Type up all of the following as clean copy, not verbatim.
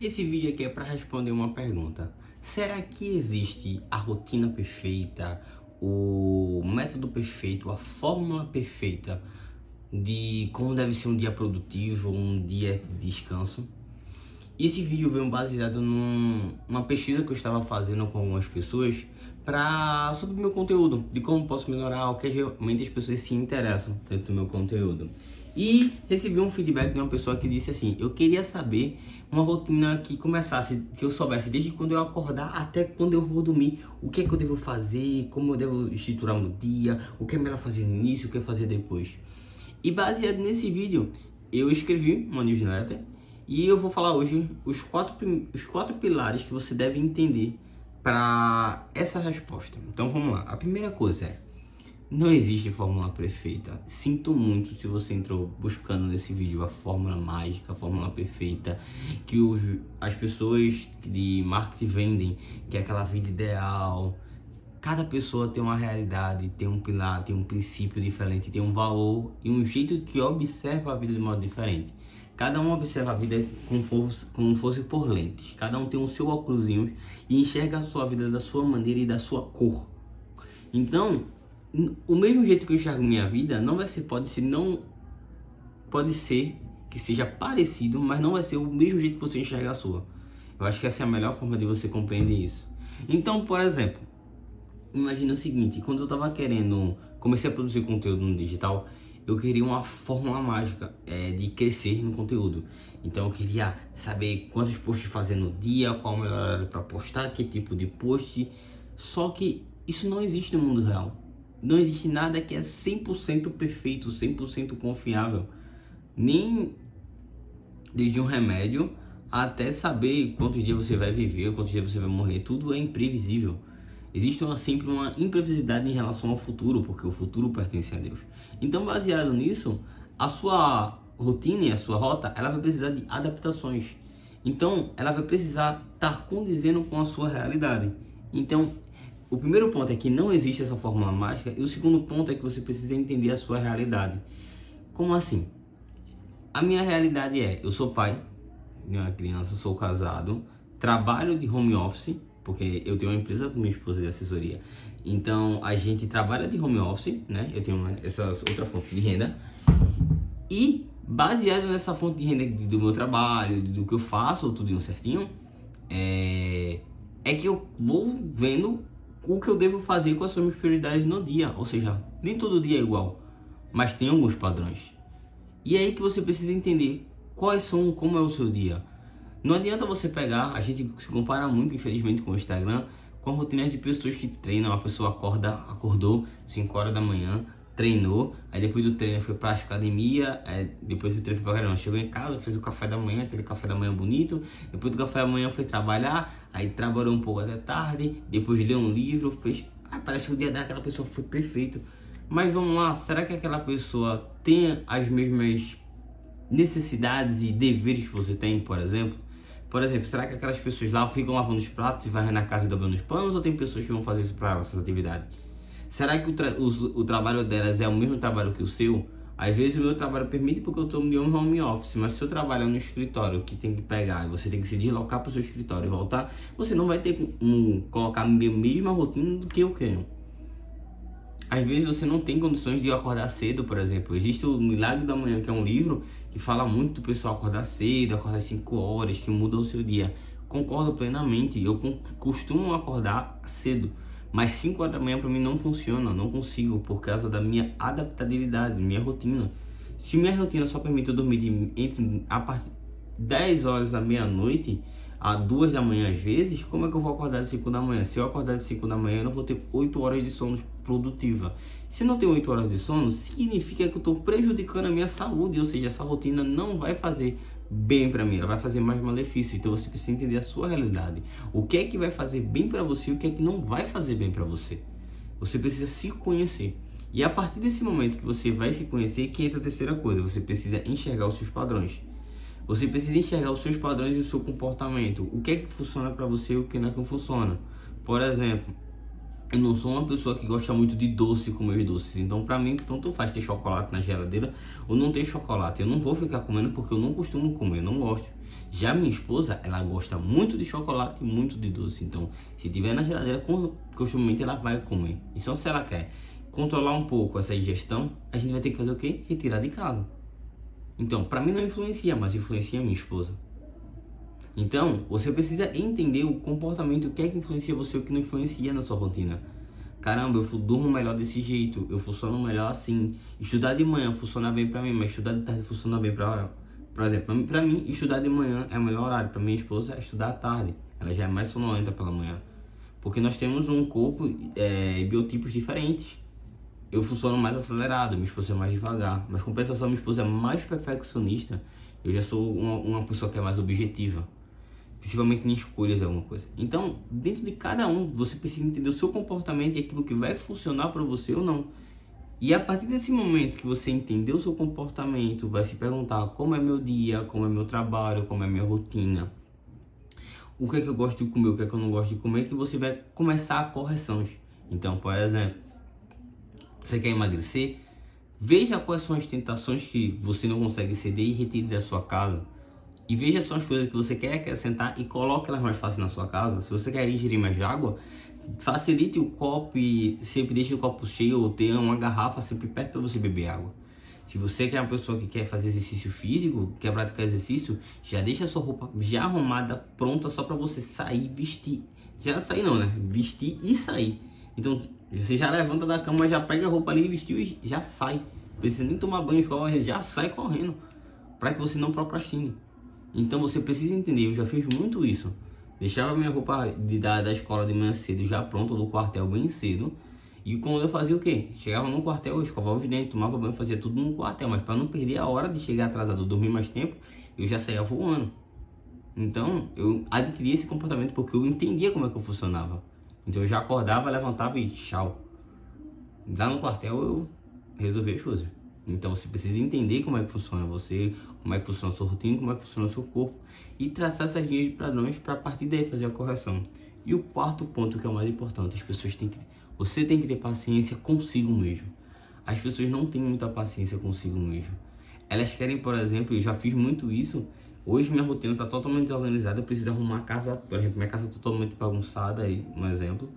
Esse vídeo aqui é para responder uma pergunta. Será que existe a rotina perfeita, o método perfeito, a fórmula perfeita de como deve ser um dia produtivo, um dia de descanso? Esse vídeo veio baseado numa pesquisa que eu estava fazendo com algumas pessoas sobre o meu conteúdo, de como posso melhorar, o que realmente as pessoas se interessam dentro do meu conteúdo. E recebi um feedback de uma pessoa que disse assim: eu queria saber uma rotina que começasse, que eu soubesse desde quando eu acordar até quando eu vou dormir, o que é que eu devo fazer, como eu devo estruturar meu dia, o que é melhor fazer no início, o que é fazer depois. E baseado nesse vídeo, eu escrevi uma newsletter e eu vou falar hoje os quatro pilares que você deve entender para essa resposta. Então vamos lá. A primeira coisa é: não existe fórmula perfeita. Sinto muito se você entrou buscando nesse vídeo a fórmula mágica, a fórmula perfeita que as pessoas de marketing vendem, que é aquela vida ideal. Cada pessoa tem uma realidade, tem um pilar, tem um princípio diferente, tem um valor e um jeito que observa a vida de modo diferente. Cada um observa a vida como fosse por lentes. Cada um tem o seu óculosinho e enxerga a sua vida da sua maneira e da sua cor. Então, o mesmo jeito que eu enxergo minha vida não vai ser, pode ser que seja parecido, mas não vai ser o mesmo jeito que você enxerga a sua. Eu acho que essa é a melhor forma de você compreender isso. Então, por exemplo, imagina o seguinte: quando eu estava comecei a produzir conteúdo no digital, eu queria uma fórmula mágica de crescer no conteúdo. Então eu queria saber quantos posts fazer no dia, qual o melhor horário para postar, que tipo de post. Só que isso não existe no mundo real. Não existe nada que é 100% perfeito, 100% confiável. Nem desde um remédio até saber quantos dias você vai viver, quantos dias você vai morrer. Tudo é imprevisível. Existe sempre uma imprevisibilidade em relação ao futuro, porque o futuro pertence a Deus. Então, baseado nisso, a sua rotina e a sua rota, ela vai precisar de adaptações. Então, ela vai precisar estar condizendo com a sua realidade. Então, o primeiro ponto é que não existe essa fórmula mágica, e o segundo ponto é que você precisa entender a sua realidade. Como assim? A minha realidade é: eu sou pai de uma criança, sou casado, trabalho de home office, porque eu tenho uma empresa com minha esposa de assessoria. Então a gente trabalha de home office, né? Eu tenho essa outra fonte de renda. E baseado nessa fonte de renda do meu trabalho, do que eu faço, tudo certinho, é que eu vou vendo o que eu devo fazer, quais são as minhas prioridades no dia. Ou seja, nem todo dia é igual, mas tem alguns padrões. E é aí que você precisa entender como é o seu dia. Não adianta você pegar, a gente se compara muito, infelizmente, com o Instagram, com a rotina de pessoas que treinam. A pessoa acordou 5 horas da manhã, treinou, aí depois do treino foi pra academia, depois do treino foi pra academia, chegou em casa, fez o café da manhã, aquele café da manhã bonito, depois do café da manhã foi trabalhar, aí trabalhou um pouco até tarde, depois leu um livro, fez... parece que o dia daquela pessoa foi perfeito. Mas vamos lá, será que aquela pessoa tem as mesmas necessidades e deveres que você tem, por exemplo? Por exemplo, será que aquelas pessoas lá ficam lavando os pratos e varrendo na casa e dobrando os panos, ou tem pessoas que vão fazer isso para elas, essas atividades? Será que o trabalho delas é o mesmo trabalho que o seu? Às vezes o meu trabalho permite porque eu estou em home office, mas se eu trabalho no escritório que tem que pegar, você tem que se deslocar para o seu escritório e voltar, você não vai ter que colocar a mesma rotina do que eu quero. Às vezes você não tem condições de acordar cedo, por exemplo. Existe o Milagre da Manhã, que é um livro que fala muito do pessoal acordar cedo, acordar 5 horas, que muda o seu dia. Concordo plenamente, eu costumo acordar cedo, mas 5 horas da manhã para mim não funciona, não consigo, por causa da minha adaptabilidade, minha rotina. Se minha rotina só permite eu dormir entre a partir 10 horas da meia-noite a 2 da manhã às vezes, como é que eu vou acordar de 5 da manhã? Se eu acordar de 5 da manhã, eu não vou ter 8 horas de sono produtiva. Se não tenho 8 horas de sono, significa que eu estou prejudicando a minha saúde, ou seja, essa rotina não vai fazer bem para mim, ela vai fazer mais malefício. Então você precisa entender a sua realidade. O que é que vai fazer bem para você e o que é que não vai fazer bem para você. Você precisa se conhecer. E a partir desse momento que você vai se conhecer, que entra a terceira coisa: você precisa enxergar os seus padrões. Você precisa enxergar os seus padrões e o seu comportamento. O que é que funciona para você e o que não é que funciona. Por exemplo, Eu não sou uma pessoa que gosta muito de doce, comer doces. Então, pra mim, tanto faz ter chocolate na geladeira ou não ter chocolate. Eu não vou ficar comendo porque eu não costumo comer, eu não gosto. Já minha esposa, ela gosta muito de chocolate e muito de doce. Então, se tiver na geladeira, costumemente ela vai comer. Então, se ela quer controlar um pouco essa ingestão, a gente vai ter que fazer o quê? Retirar de casa. Então, pra mim não influencia, mas influencia a minha esposa. Então, você precisa entender o comportamento, o que é que influencia você, o que não influencia na sua rotina. Caramba, eu durmo melhor desse jeito, eu funciono melhor assim. Estudar de manhã funciona bem pra mim, mas estudar de tarde funciona bem por exemplo, pra mim, estudar de manhã é o melhor horário. Pra minha esposa, é estudar à tarde. Ela já é mais sonolenta pela manhã. Porque nós temos um corpo e biotipos diferentes. Eu funciono mais acelerado, minha esposa é mais devagar. Mas compensação, minha esposa é mais perfeccionista. Eu já sou uma pessoa que é mais objetiva. Principalmente em escolhas de alguma coisa. Então, dentro de cada um, você precisa entender o seu comportamento e aquilo que vai funcionar para você ou não. E a partir desse momento que você entendeu o seu comportamento, vai se perguntar como é meu dia, como é meu trabalho, como é minha rotina. O que é que eu gosto de comer, o que é que eu não gosto de comer, que você vai começar a correções. Então, por exemplo, você quer emagrecer? Veja quais são as tentações que você não consegue ceder e retire da sua casa. E veja só as coisas que você quer acrescentar e coloque elas mais fácil na sua casa. Se você quer ingerir mais água, facilite o copo e sempre deixe o copo cheio ou tenha uma garrafa sempre perto para você beber água. Se você quer uma pessoa que quer fazer exercício físico, quer praticar exercício, já deixa a sua roupa já arrumada, pronta só para você sair, vestir. Já sair não, né? Vestir e sair. Então, você já levanta da cama, já pega a roupa ali, vestiu e já sai. Não precisa nem tomar banho, escova, já sai correndo. Para que você não procrastine. Então você precisa entender, eu já fiz muito isso. Deixava minha roupa da escola de manhã cedo já pronta, do quartel bem cedo. E quando eu fazia o quê? Chegava no quartel, eu escovava os dentes, tomava banho, fazia tudo no quartel. Mas para não perder a hora de chegar atrasado, dormir mais tempo, eu já saía voando. Então eu adquiri esse comportamento porque eu entendia como é que eu funcionava. Então eu já acordava, levantava e tchau. Lá no quartel eu resolvi as coisas. Então você precisa entender como é que funciona você, como é que funciona a sua rotina, como é que funciona o seu corpo e traçar essas linhas de padrões para a partir daí fazer a correção. E o quarto ponto, que é o mais importante, você tem que ter paciência consigo mesmo. As pessoas não têm muita paciência consigo mesmo. Elas querem, por exemplo, eu já fiz muito isso. Hoje minha rotina está totalmente desorganizada, eu preciso arrumar a casa, por exemplo, minha casa está totalmente bagunçada, aí, um exemplo.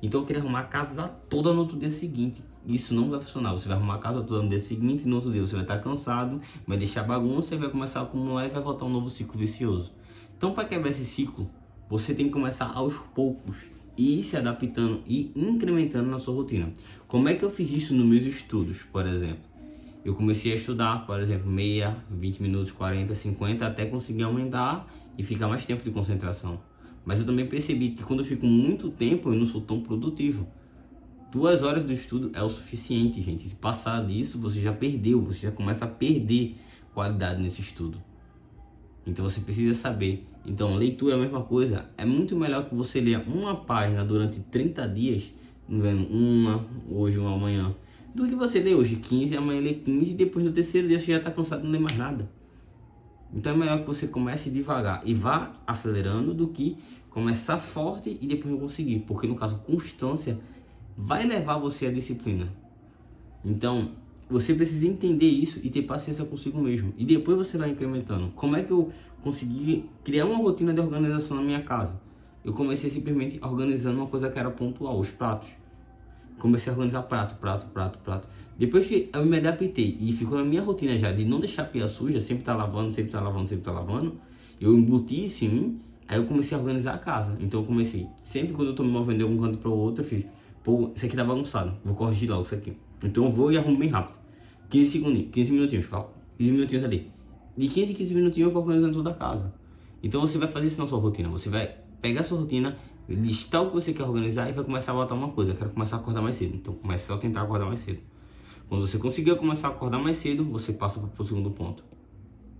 Então eu queria arrumar a casa toda no outro dia seguinte. Isso não vai funcionar. Você vai arrumar a casa toda no dia seguinte e no outro dia você vai estar cansado, vai deixar bagunça e vai começar a acumular e vai voltar um novo ciclo vicioso. Então, para quebrar esse ciclo, você tem que começar aos poucos e ir se adaptando e incrementando na sua rotina. Como é que eu fiz isso nos meus estudos, por exemplo? Eu comecei a estudar, por exemplo, 20 minutos, 40, 50, até conseguir aumentar e ficar mais tempo de concentração. Mas eu também percebi que quando eu fico muito tempo, eu não sou tão produtivo. 2 horas do estudo é o suficiente, gente. Se passar disso, você já perdeu, você já começa a perder qualidade nesse estudo. Então você precisa saber. Então, leitura é a mesma coisa. É muito melhor que você leia uma página durante 30 dias, uma, hoje, uma amanhã, do que você ler hoje 15, amanhã ler 15 e depois no terceiro dia você já está cansado e não lê mais nada. Então é melhor que você comece devagar e vá acelerando do que começar forte e depois não conseguir. Porque no caso, constância vai levar você à disciplina. Então, você precisa entender isso e ter paciência consigo mesmo. E depois você vai incrementando. Como é que eu consegui criar uma rotina de organização na minha casa? Eu comecei simplesmente organizando uma coisa que era pontual, os pratos. Comecei a organizar prato. Depois que eu me adaptei e ficou na minha rotina já de não deixar a pia suja, sempre tá lavando, eu embuti isso em mim, aí eu comecei a organizar a casa. Então eu comecei, sempre quando eu tô me movendo de algum canto para o outro, eu fiz, pô, isso aqui tá bagunçado, vou corrigir logo isso aqui. Então eu vou e arrumo bem rápido. 15 segundos, 15 minutinhos, falo, 15 minutinhos ali. De 15 em 15 minutinhos eu vou organizando toda a casa. Então você vai fazer isso na sua rotina, você vai pegar a sua rotina, listar o que você quer organizar e vai começar a botar uma coisa. Eu quero começar a acordar mais cedo, então comece a tentar acordar mais cedo. Quando você conseguir começar a acordar mais cedo, você passa para o segundo ponto.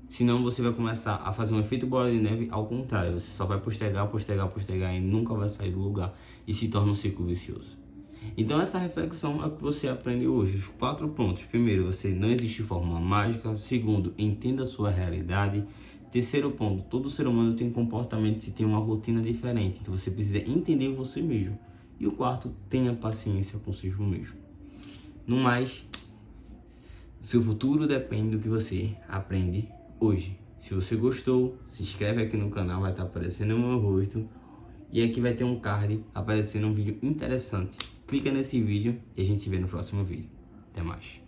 Senão você vai começar a fazer um efeito bola de neve ao contrário. Você só vai postergar e nunca vai sair do lugar. E se torna um ciclo vicioso. Então essa reflexão é o que você aprende hoje. Os 4 pontos. Primeiro, não existe fórmula mágica. Segundo, entenda a sua realidade. Terceiro ponto, todo ser humano tem um comportamento e tem uma rotina diferente. Então você precisa entender você mesmo. E o quarto, tenha paciência consigo mesmo. No mais, seu futuro depende do que você aprende hoje. Se você gostou, se inscreve aqui no canal, vai estar aparecendo o meu rosto. E aqui vai ter um card aparecendo um vídeo interessante. Clica nesse vídeo e a gente se vê no próximo vídeo. Até mais.